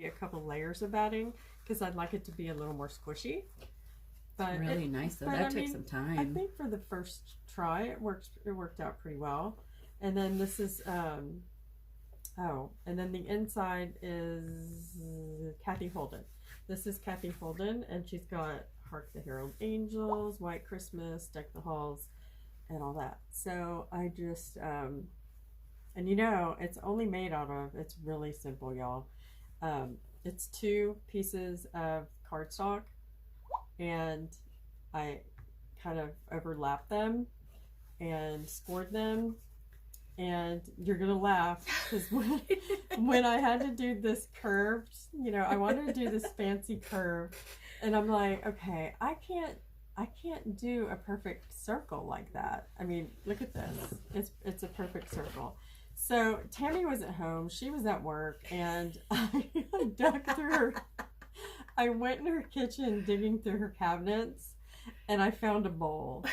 a couple layers of batting because I'd like it to be a little more squishy. But really nice though. That took some time. I think for the first try, it worked out pretty well. And then this is and then the inside is Kathy Holden. This is Kathy Holden, and she's got Hark the Herald Angels, White Christmas, Deck the Halls, and all that. So I just and it's only made out of, it's really simple, y'all. It's 2 pieces of cardstock, and I kind of overlapped them and scored them. And you're gonna laugh because when I had to do this curved, I wanted to do this fancy curve, and I'm like, okay, I can't do a perfect circle like that. I mean, look at this. It's a perfect circle. So Tammy was at home, she was at work, and I dug through her. I went in her kitchen digging through her cabinets, and I found a bowl.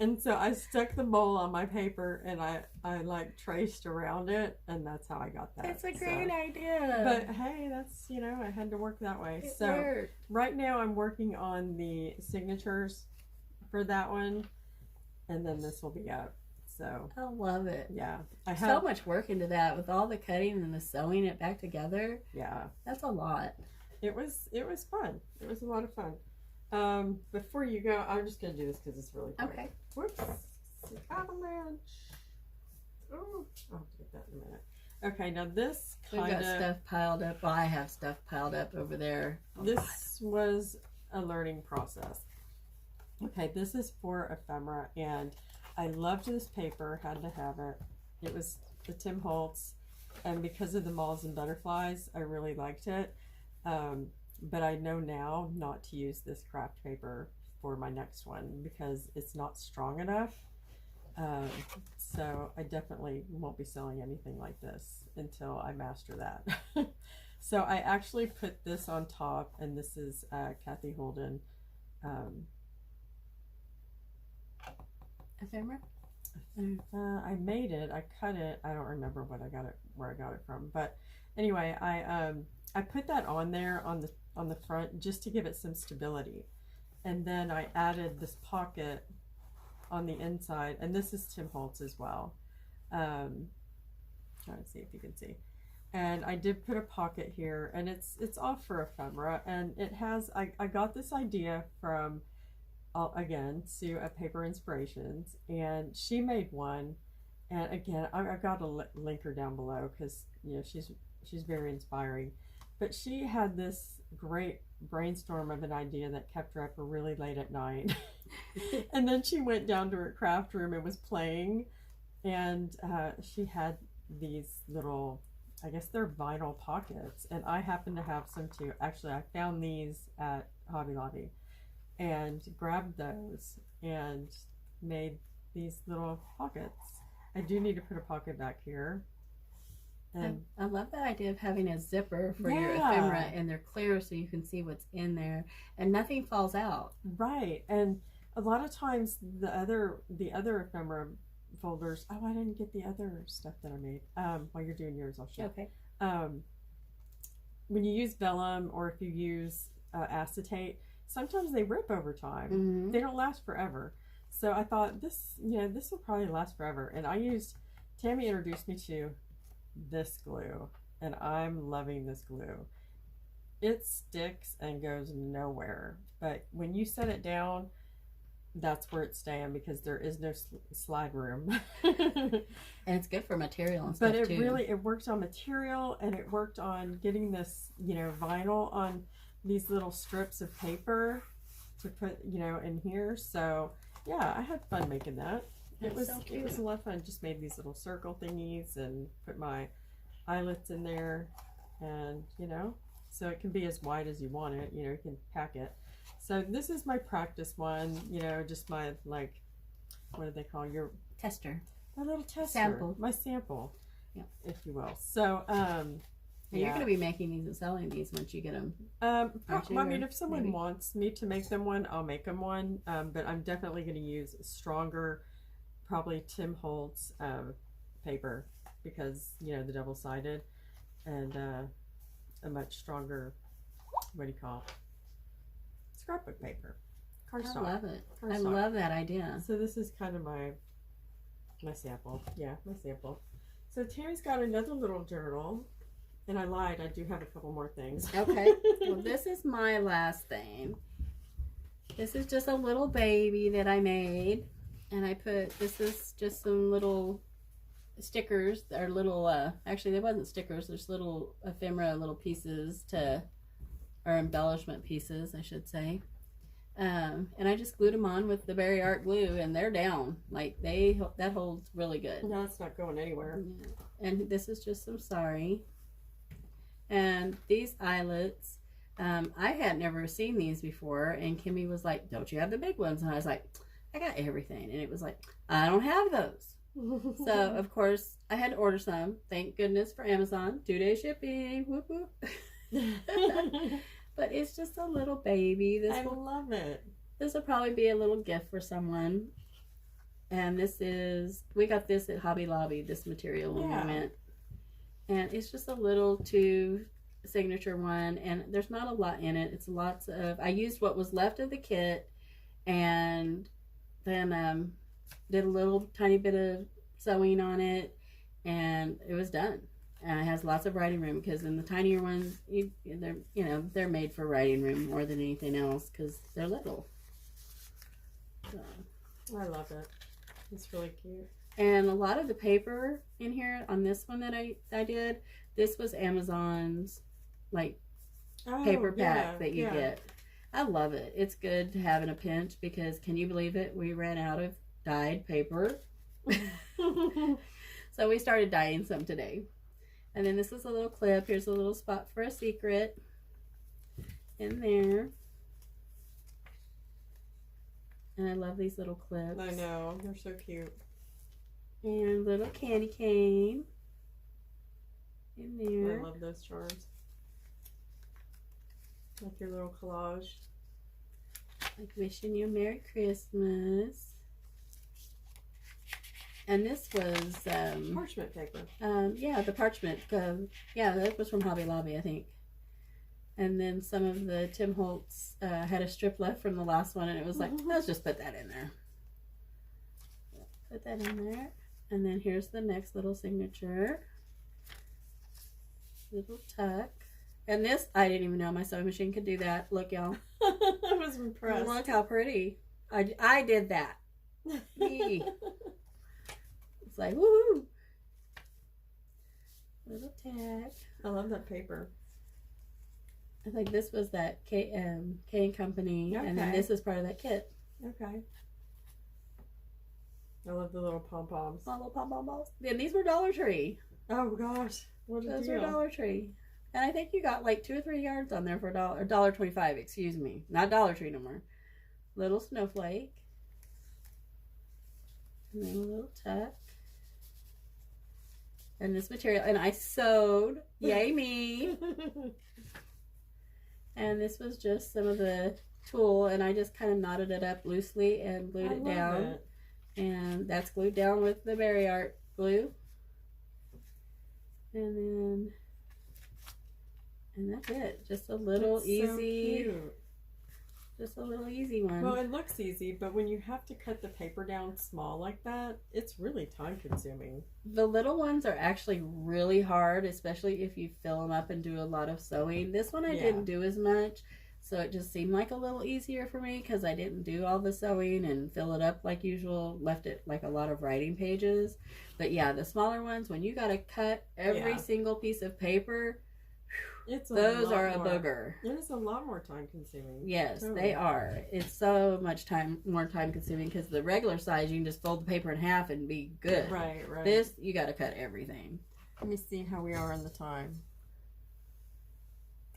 And so I stuck the bowl on my paper, and I like traced around it, and that's how I got that. It's a great idea. But hey, that's, I had to work that way. It so worked. Right now I'm working on the signatures for that one, and then this will be up. So I love it. Yeah. I have so much work into that with all the cutting and the sewing it back together. Yeah. That's a lot. It was fun. It was a lot of fun. Before you go, I'm just going to do this because it's really fun. Okay. Whoops. Avalanche. Oh, I'll have to get that in a minute. Okay, now this We've got stuff piled up. Well, I have stuff piled up over there. This was a learning process. Okay, this is for ephemera, and I loved this paper, had to have it. It was the Tim Holtz, and because of the moths and butterflies, I really liked it. But I know now not to use this craft paper for my next one because it's not strong enough. So I definitely won't be selling anything like this until I master that. So I actually put this on top, and this is Kathy Holden. Ephemera? I made it. I cut it. I don't remember where I got it from. But anyway, I put that on there on the front just to give it some stability, and then I added this pocket on the inside, and this is Tim Holtz as well. Trying to see if you can see. And I did put a pocket here, and it's all for ephemera, and it has. I got this idea from again Sue at Paper Inspirations, and she made one, and again I've got to link her down below because she's very inspiring. But she had this great brainstorm of an idea that kept her up really late at night. And then she went down to her craft room and was playing, and she had these little, I guess they're vinyl pockets, and I happen to have some too. Actually, I found these at Hobby Lobby and grabbed those and made these little pockets. I do need to put a pocket back here. And I love that idea of having a zipper for your ephemera, and they're clear so you can see what's in there and nothing falls out. Right. And a lot of times the other ephemera folders, I didn't get the other stuff that I made. While you're doing yours, I'll show. Okay. When you use vellum, or if you use acetate, sometimes they rip over time. Mm-hmm. They don't last forever. So I thought this will probably last forever. And Tammy introduced me to this glue, and I'm loving this glue. It sticks and goes nowhere, but when you set it down, that's where it's staying because there is no slide room. And it's good for material and stuff. But it worked on material, and it worked on getting this vinyl on these little strips of paper to put in here. So yeah, I had fun making that. It was a lot of fun. Just made these little circle thingies and put my eyelets in there, and so it can be as wide as you want it. You can pack it. So this is my practice one. Just my, like, what do they call your tester? My little tester. Sample. My sample. Yeah, if you will. So you're going to be making these and selling these once you get them. I mean, if someone wants me to make them one, I'll make them one. But I'm definitely going to use stronger, probably Tim Holtz paper, because the double-sided, and a much stronger, what do you call it? Scrapbook paper. Cardstock. I love it. I Cardstock. love that idea. So this is kind of my sample. Yeah, my sample. So Terry's got another little journal. And I lied, I do have a couple more things. Okay. Well, this is my last thing. This is just a little baby that I made. And I put, this is just some little stickers. Or little, actually they wasn't stickers. There's little ephemera, little pieces or embellishment pieces, I should say. And I just glued them on with the Berry Art glue, and they're down. Like, that holds really good. No, it's not going anywhere. Yeah. And this is just some sari. And these eyelets, I had never seen these before, and Kimmy was like, don't you have the big ones? And I was like, I got everything. And it was like, I don't have those. So, of course, I had to order some. Thank goodness for Amazon. 2-day shipping. Whoop, whoop. But it's just a little baby. I love it. This will probably be a little gift for someone. And we got this at Hobby Lobby, this material when we went. And it's just a little 2 signature one, and there's not a lot in it. It's lots of, I used what was left of the kit, and then did a little tiny bit of sewing on it, and it was done. And it has lots of writing room, because in the tinier ones, they're made for writing room more than anything else, because they're little. So. I love it. It's really cute. And a lot of the paper in here on this one that I did, this was Amazon's paper pack that you get. I love it. It's good to have in a pinch, because can you believe it? We ran out of dyed paper. So we started dyeing some today. And then this is a little clip. Here's a little spot for a secret in there. And I love these little clips. I know. They're so cute. And little candy cane in there. I love those charms. Like your little collage. Like wishing you a Merry Christmas. And this was parchment paper. Yeah, the parchment. Yeah, that was from Hobby Lobby, I think. And then some of the Tim Holtz had a strip left from the last one, and it was like, let's just put that in there. Put that in there. And then here's the next little signature. Little tuck. And this, I didn't even know my sewing machine could do that. Look, y'all. I was impressed. Look how pretty. I did that. Me. It's like, woohoo. Little tag. I love that paper. I think this was that K and Company. Okay. And then this is part of that kit. Okay. I love the little pom-poms. Little pom-poms. And these were Dollar Tree. Oh gosh. What a Those deal. were Dollar Tree. And I think you got like 2 or 3 yards on there for $1.25, excuse me. Not Dollar Tree no more. Little snowflake. And then a little tuck. And this material. And I sewed. Yay me. And this was just some of the tulle. And I just kind of knotted it up loosely and glued it down. It. And that's glued down with the Berry Art glue. And that's it. Just a little easy. So just a little easy one. Well, it looks easy, but when you have to cut the paper down small like that, it's really time consuming. The little ones are actually really hard, especially if you fill them up and do a lot of sewing. This one I didn't do as much. So it just seemed like a little easier for me because I didn't do all the sewing and fill it up like usual. Left it like a lot of writing pages. But yeah, the smaller ones, when you got to cut every single piece of paper, those are a booger. It is a lot more time consuming. Yes, they are. It's so much more time consuming because the regular size, you can just fold the paper in half and be good. Right, right. This, you got to cut everything. Let me see how we are on the time.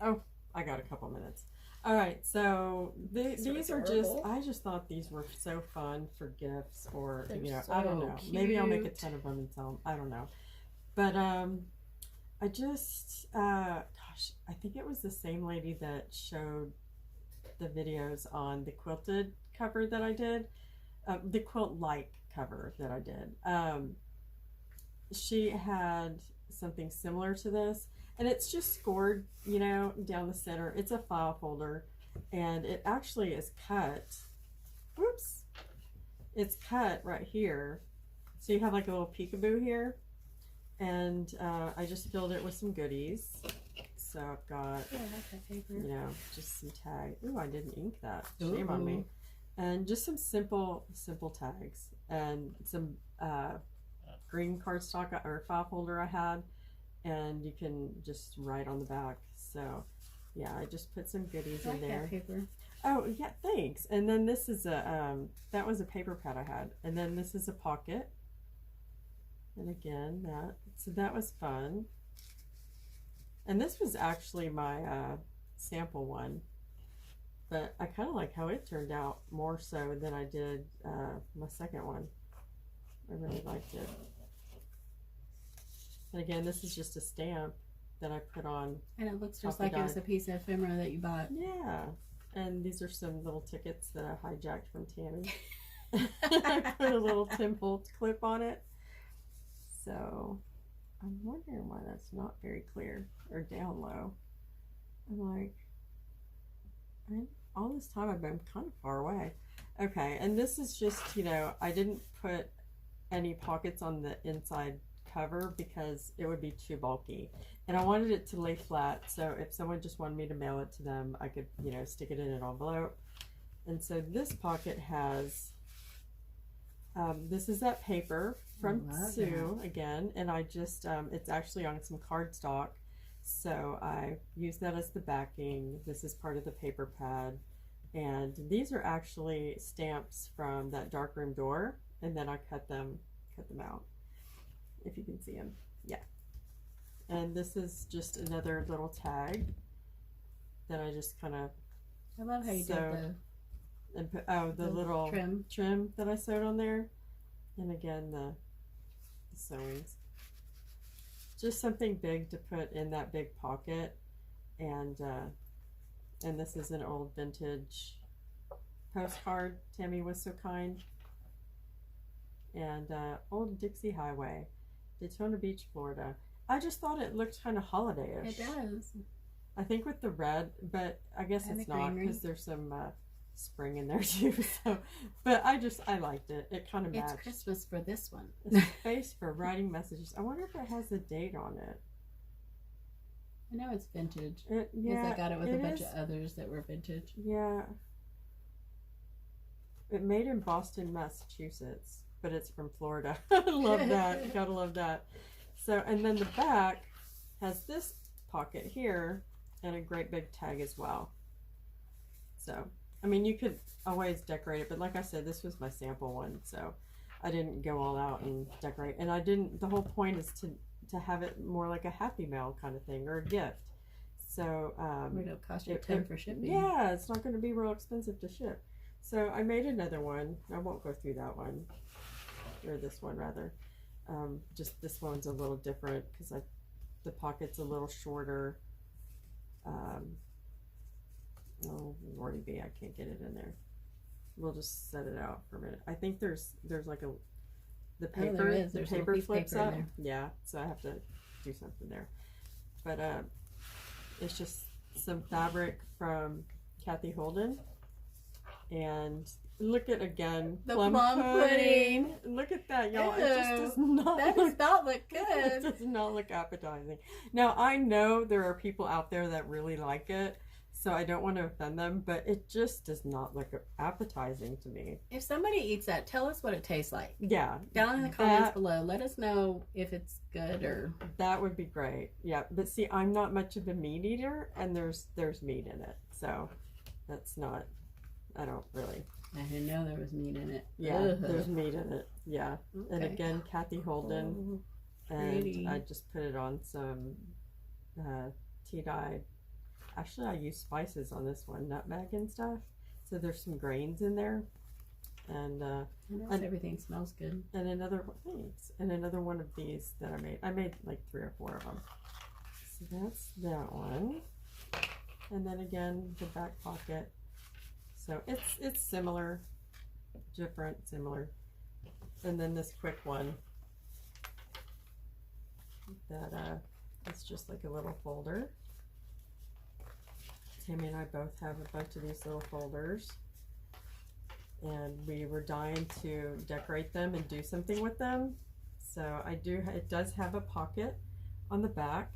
Oh, I got a couple minutes. All right, so these are just, I just thought these were so fun for gifts or, I don't know. Cute. Maybe I'll make a ton of them and sell them. I don't know. But I just, gosh, I think it was the same lady that showed the videos on the quilted cover that I did. The quilt-like cover that I did. She had something similar to this. and it's just scored, down the center. It's a file folder, and it actually is cut. Whoops. It's cut right here. So you have like a little peekaboo here, and I just filled it with some goodies. So I've got, just some tag. Ooh, I didn't ink that. Shame on me. And just some simple tags and some green cardstock or file folder I had, and you can just write on the back. So yeah, I just put some goodies in there. Paper. Oh yeah, thanks. And then this is a that was a paper pad I had, and then this is a pocket. And again, that was fun. And this was actually my sample one, but I kind of like how it turned out more so than I did my second one. I really liked it. And again, this is just a stamp that I put on. And it looks just like it was a piece of ephemera that you bought. Yeah. And these are some little tickets that I hijacked from Tammy. I put a little Tim Holtz clip on it. So I'm wondering why that's not very clear or down low. I'm like, all this time I've been kind of far away. Okay, and this is just, I didn't put any pockets on the inside cover because it would be too bulky. And I wanted it to lay flat, so if someone just wanted me to mail it to them, I could, stick it in an envelope. And so this pocket has, this is that paper from Sue again, and I just, it's actually on some cardstock, so I use that as the backing. This is part of the paper pad, and these are actually stamps from that darkroom door, and then I cut them out, if you can see them. Yeah. And this is just another little tag that I just kind of I love how you did and put, the little trim that I sewed on there, and again the sewings. Just something big to put in that big pocket, and this is an old vintage postcard. Tammy was so kind. And Old Dixie Highway, Daytona Beach, Florida. I just thought it looked kind of holiday-ish. It does. I think with the red, but I guess it's not because there's some spring in there too. So, but I liked it. It kind of matched. It's Christmas for this one. A space for writing messages. I wonder if it has a date on it. I know it's vintage. Yeah, I got it with a bunch of others that were vintage. Yeah. It made in Boston, Massachusetts, but it's from Florida. I love that. Gotta love that. So, and then the back has this pocket here and a great big tag as well. So, I mean, you could always decorate it, but like I said, this was my sample one, so I didn't go all out and decorate. And I didn't, the whole point is to have it more like a Happy Mail kind of thing, or a gift. So, it'll cost you $10 for shipping. Yeah, it's not going to be real expensive to ship. So I made another one. I won't go through that one, or this one rather. Just this one's a little different because the pocket's a little shorter. Oh lordy be, I can't get it in there. We'll just set it out for a minute. I think there's like the paper, the paper flips up. Yeah, so I have to do something there. But it's just some fabric from Kathy Holden. And look at again the plum pudding. Look at that, y'all. It just does not. That does not look good. It does not look appetizing. Now I know there are people out there that really like it, so I don't want to offend them, but it just does not look appetizing to me. If somebody eats that, tell us what it tastes like. Yeah, down in the comments below, let us know if it's good or. That would be great. Yeah, but see, I'm not much of a meat eater, and there's meat in it, so that's not. I don't really. I didn't know there was meat in it. Yeah, there's meat in it. Yeah. Okay. And again, Kathy Holden. And I just put it on some tea-dyed. Actually, I use spices on this one, nutmeg and stuff. So there's some grains in there. And everything smells good. And another one of these that I made. I made like 3 or 4 of them. So that's that one. And then again, the back pocket. So it's similar, different, similar. And then this quick one that It's just like a little folder. Tammy and I both have a bunch of these little folders, and we were dying to decorate them and do something with them. So it does have a pocket on the back,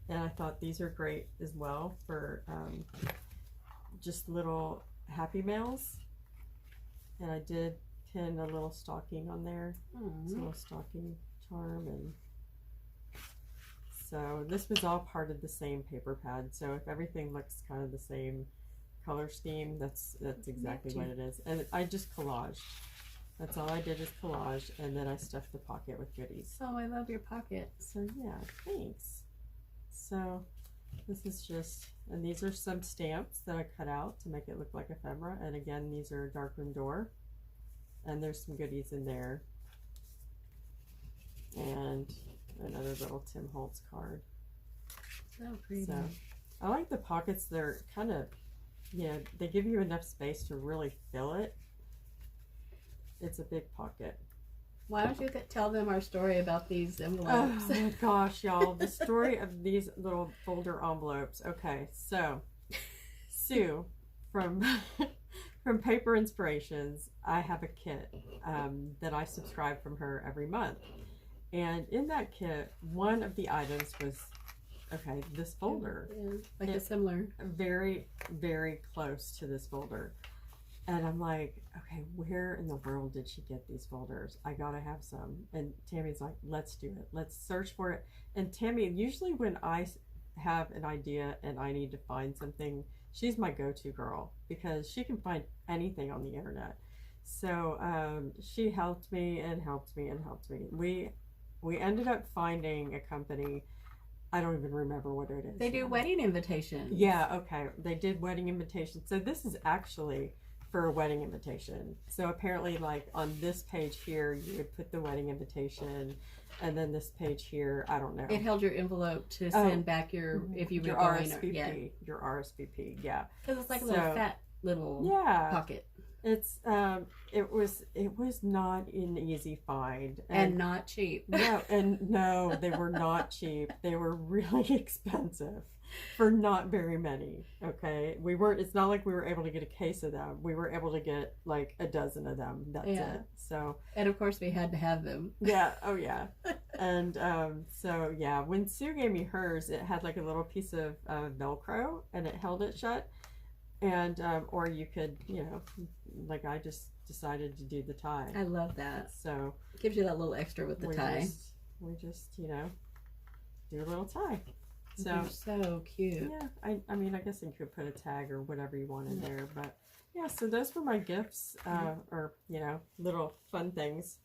and I thought these are great as well for just little happy mails. And I did pin a little stocking on there. It's a little stocking charm, and so this was all part of the same paper pad. So if everything looks kind of the same color scheme, that's exactly what it is. And I just collaged. That's all I did is collage, and then I stuffed the pocket with goodies. Oh, I love your pocket. So yeah, thanks. So this is just, and these are some stamps that I cut out to make it look like ephemera. And again, these are Darkroom Door, and there's some goodies in there. And another little Tim Holtz card. So pretty. So I like the pockets. They're kind of, they give you enough space to really fill it. It's a big pocket. Why don't you tell them our story about these envelopes? Oh my gosh, y'all. The story of these little folder envelopes. Okay, so Sue from Paper Inspirations, I have a kit that I subscribe from her every month. And in that kit, one of the items was, this folder. Yeah, like a similar. Very, very close to this folder. And I'm like, okay, where in the world did she get these folders? I gotta have some. And Tammy's like, let's do it. Let's search for it. And Tammy, usually when I have an idea and I need to find something, she's my go-to girl because she can find anything on the internet. So she helped me and helped me and helped me. We ended up finding a company. I don't even remember what it is. They do wedding invitations. Yeah, okay. They did wedding invitations. So this is actually for a wedding invitation. So apparently, like on this page here, you would put the wedding invitation, and then this page here, I don't know. It held your envelope to send back your, if you were your going, RSVP. Your RSVP, yeah. Because it's like a little fat little pocket. It's it was not an easy find and not cheap. No, they were not cheap. They were really expensive for not very many. Okay, it's not like we were able to get a case of them. We were able to get like a dozen of them. That's it. So, and of course we had to have them. Yeah. Oh yeah. And so yeah, when Sue gave me hers, it had like a little piece of Velcro, and it held it shut. And or you could, like I just decided to do the tie. I love that. So gives you that little extra with the tie. We just do a little tie. So they're so cute. Yeah, I mean, I guess you could put a tag or whatever you want in there, but yeah. So those were my gifts, or little fun things.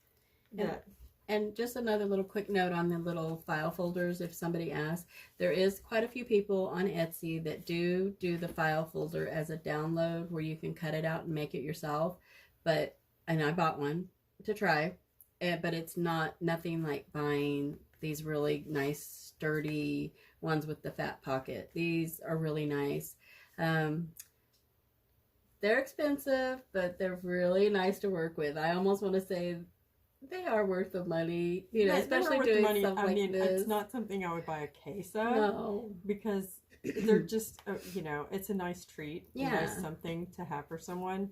And just another little quick note on the little file folders, if somebody asks, there is quite a few people on Etsy that do the file folder as a download where you can cut it out and make it yourself. And I bought one to try, but it's nothing like buying these really nice, sturdy ones with the fat pocket. These are really nice. They're expensive, but they're really nice to work with. I almost want to say they are worth the money, especially doing stuff like this. It's not something I would buy a case of. No. Because they're just, it's a nice treat. Yeah. A nice something to have for someone.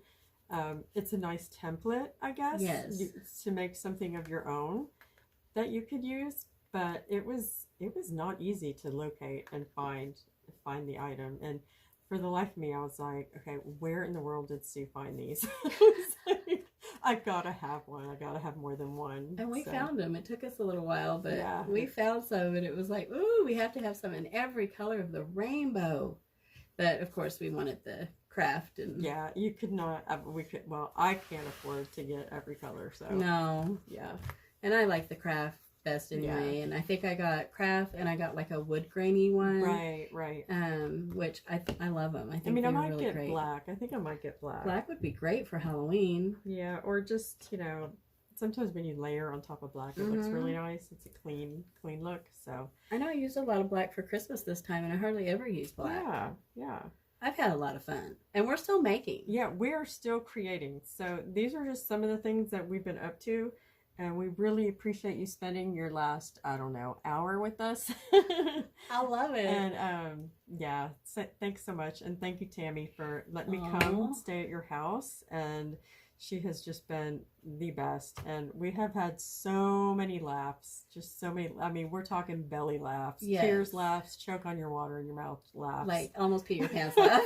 It's a nice template, I guess. Yes. To make something of your own that you could use. But it was not easy to locate and find the item. And for the life of me, I was like, okay, where in the world did Sue find these? I gotta have one. I gotta have more than one. And we found them. It took us a little while, but yeah. We found some, and it was like, ooh, we have to have some in every color of the rainbow. But of course, we wanted the craft, and yeah, you could not. Well, I can't afford to get every color, so no, yeah. And I like the craft best anyway, and I think I got craft, and I got like a wood grainy one, right, which I love them. I might really get great. Black. I think I might get black. Black would be great for Halloween. Yeah, or just sometimes when you layer on top of black, it looks really nice. It's a clean look. So I know I used a lot of black for Christmas this time, and I hardly ever use black. Yeah. I've had a lot of fun, and we're still making. Yeah, we are still creating. So these are just some of the things that we've been up to. And we really appreciate you spending your last, I don't know, hour with us. I love it. And yeah, so, thanks so much. And thank you, Tammy, for letting me Aw. come stay at your house. And she has just been the best. And we have had so many laughs. Just so many. I mean, we're talking belly laughs, Yes. tears laughs, choke on your water in your mouth laughs. Like almost pee your pants laugh.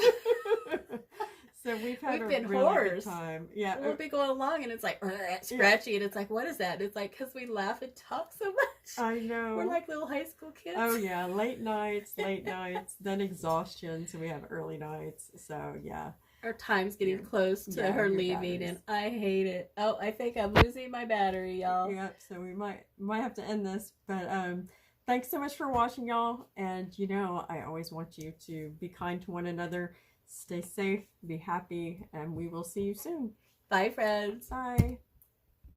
So we've had We've a been really whores. good time. Yeah. We'll be going along and it's like scratchy and it's like, what is that? And it's like, because we laugh and talk so much. I know. We're like little high school kids. Oh yeah, late nights, then exhaustion. So we have early nights. So yeah. Our time's getting close to Yeah, her your leaving batteries. and I hate it. Oh, I think I'm losing my battery, y'all. Yep. So we might have to end this, but thanks so much for watching, y'all. And you know, I always want you to be kind to one another, stay safe, be happy, and we will see you soon. Bye, friends. Bye.